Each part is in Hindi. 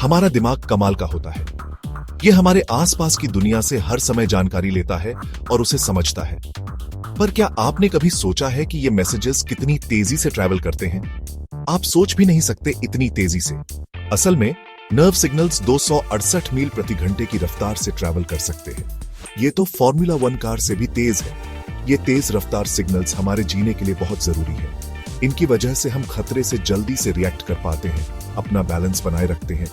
हमारा दिमाग कमाल का होता है। ये हमारे आसपास की दुनिया से हर समय जानकारी लेता है और उसे समझता है। पर क्या आपने कभी सोचा है कि ये मैसेजेस कितनी तेजी से ट्रैवल करते हैं? आप सोच भी नहीं सकते इतनी तेजी से। असल में नर्व सिग्नल्स 268 मील प्रति घंटे की रफ्तार से ट्रैवल कर सकते हैं। ये तो फॉर्मूला 1 कार से भी तेज है। ये तेज रफ्तार सिग्नल्स हमारे जीने के लिए बहुत जरूरी है। इनकी वजह से हम खतरे से जल्दी से रिएक्ट कर पाते हैं, अपना बैलेंस बनाए रखते हैं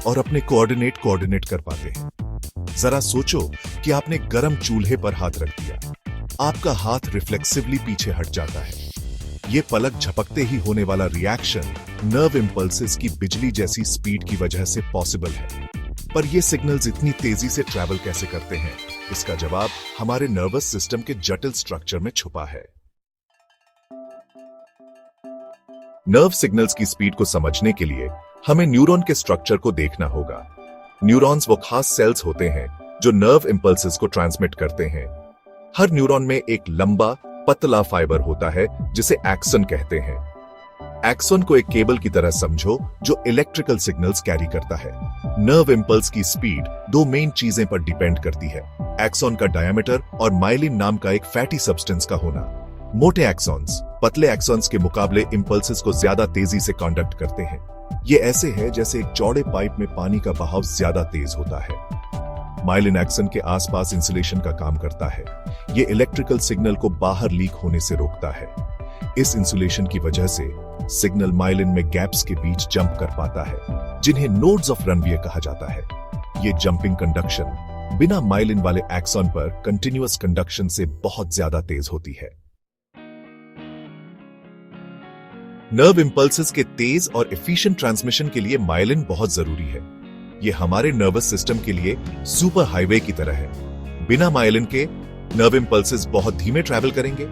और अपने कोऑर्डिनेट कर पाते हैं। जरा सोचो कि आपने गर्म चूल्हे पर हाथ रख दिया। आपका हाथ रिफ्लेक्सिवली पीछे हट जाता है। ये पलक झपकते ही होने वाला रिएक्शन नर्व इंपल्सेस की बिजली जैसी स्पीड की वजह से पॉसिबल है। पर ये सिग्नल्स इतनी तेजी से ट्रैवल कैसे करते हैं? इसका जवाब हमारे नर्वस सिस्टम के जटिल स्ट्रक्चर में छुपा है। नर्व सिग्नल्स की स्पीड को समझने के लिए हमें न्यूरॉन के स्ट्रक्चर को देखना होगा। न्यूरॉन्स वो खास सेल्स होते हैं जो नर्व इंपल्सेस को ट्रांसमिट करते हैं। हर न्यूरॉन में एक लंबा पतला फाइबर होता है जिसे एक्सन कहते हैं। एक्सन को एक केबल की तरह समझो जो इलेक्ट्रिकल सिग्नल्स कैरी करता है। नर्व इंपल्स की स्पीड दो मेन चीजें पर डिपेंड करती है, एक्सन का डायमीटर और माइलिन नाम का एक फैटी सब्सटेंस का होना। मोटे एक्सॉन्स पतले एक्सॉन्स के मुकाबले इंपल्सेस को ज्यादा तेजी से कंडक्ट करते हैं। ये ऐसे है जैसे एक चौड़े पाइप में पानी का बहाव ज्यादा तेज होता है। माइलिन एक्सन के आसपास इंसुलेशन का काम करता है। ये इलेक्ट्रिकल सिग्नल को बाहर लीक होने से रोकता है। इस इंसुलेशन की वजह से सिग्नल माइलिन में गैप्स के बीच जंप कर पाता है, जिन्हें नोड्स ऑफ रनवे कहा जाता है। ये जंपिंग कंडक्शन बिना माइलिन वाले एक्सन पर कंटिन्यूअस कंडक्शन से बहुत ज्यादा तेज होती है। नर्व इंपल्सेस के तेज और एफिशिएंट ट्रांसमिशन के लिए माइलिन बहुत जरूरी है। ये हमारे नर्वस सिस्टम के लिए सुपर हाईवे की तरह है। बिना माइलिन के नर्व इंपल्सेस बहुत धीमे ट्रैवल करेंगे।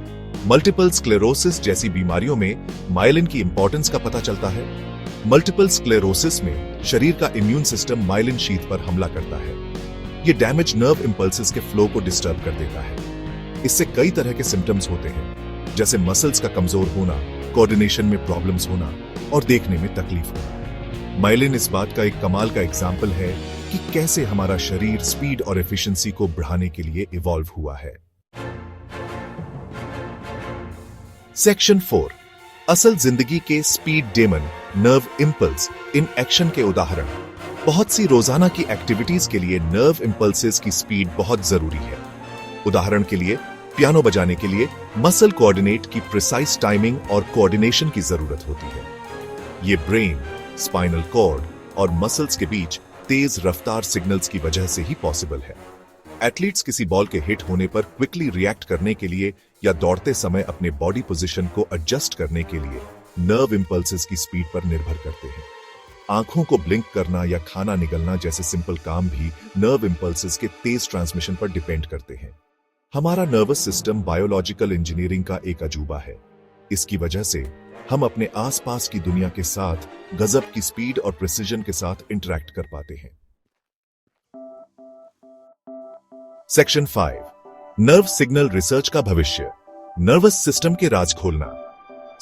मल्टीपल स्क्लेरोसिस जैसी बीमारियों में माइलिन की इंपॉर्टेंस का पता चलता है। मल्टीपल स्क्लेरोसिस में शरीर का इम्यून सिस्टम माइलिन शीथ पर हमला करता है। ये डैमेज नर्व इंपल्सेस के फ्लो को डिस्टर्ब कर देता है। इससे कई तरह के सिम्टम्स होते हैं, जैसे मसल्स का कमजोर होना, कोऑर्डिनेशन में प्रॉब्लम्स होना और देखने में तकलीफ होना। माइलिन इस बात का एक कमाल का एग्जाम्पल है कि कैसे हमारा शरीर स्पीड और एफिशिएंसी को बढ़ाने के लिए इवॉल्व हुआ है। सेक्शन 4, असल जिंदगी के speed demon nerve impulse in action के उदाहरण। बहुत सी रोजाना की एक्टिविटीज के लिए नर्व इंपल्सेस की स्पीड बहुत जरूरी है। उदाहरण के लिए पियानो बजाने के लिए मसल कोऑर्डिनेट की प्रिसाइज टाइमिंग और कोऑर्डिनेशन की जरूरत होती है। ये ब्रेन, स्पाइनल कॉर्ड और मसल्स के बीच तेज रफ्तार सिग्नल्स की वजह से ही पॉसिबल है। एथलीट्स किसी बॉल के हिट होने पर क्विकली रिएक्ट करने के लिए या दौड़ते समय अपने बॉडी पोजीशन को एडजस्ट करने के लिए नर्व इंपल्सेस की स्पीड पर निर्भर करते हैं। आंखों को ब्लिंक करना या खाना निगलना जैसे सिंपल काम भी नर्व इंपल्सेस के तेज ट्रांसमिशन पर डिपेंड करते हैं। हमारा नर्वस सिस्टम बायोलॉजिकल इंजीनियरिंग का एक अजूबा है। इसकी वजह से हम अपने आसपास की दुनिया के साथ गजब की स्पीड और प्रिसिजन के साथ इंटरैक्ट कर पाते हैं। सेक्शन 5, नर्व सिग्नल रिसर्च का भविष्य, नर्वस सिस्टम के राज खोलना।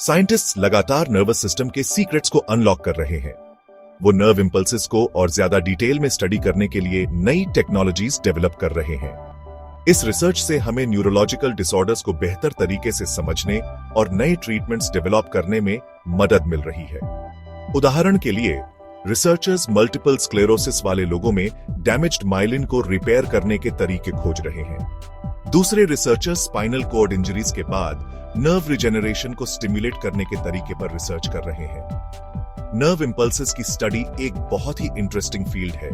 साइंटिस्ट्स लगातार नर्वस सिस्टम के सीक्रेट्स को अनलॉक कर रहे हैं। वो नर्व इंपल्सेस को और ज्यादा डिटेल में स्टडी करने के लिए नई टेक्नोलॉजीज डेवलप कर रहे हैं। इस रिसर्च से हमें न्यूरोलॉजिकल डिसऑर्डर्स को बेहतर तरीके से समझने और नए ट्रीटमेंट्स डेवलप करने में मदद मिल रही है। उदाहरण के लिए रिसर्चर्स मल्टीपल स्क्लेरोसिस वाले लोगों में डैमेज्ड माइलिन को रिपेयर करने के तरीके खोज रहे हैं। दूसरे रिसर्चर्स स्पाइनल कॉर्ड इंजरीज के बाद नर्व रिजेनरेशन को स्टिमुलेट करने के तरीके पर रिसर्च कर रहे हैं। नर्व इंपल्सेस की स्टडी एक बहुत ही इंटरेस्टिंग फील्ड है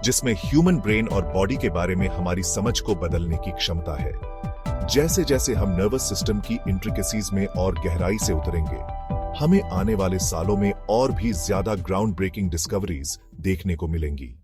जिसमें ह्यूमन ब्रेन और बॉडी के बारे में हमारी समझ को बदलने की क्षमता है। जैसे जैसे हम नर्वस सिस्टम की इंट्रिकेसीज में और गहराई से उतरेंगे, हमें आने वाले सालों में और भी ज्यादा ग्राउंड ब्रेकिंग डिस्कवरीज देखने को मिलेंगी।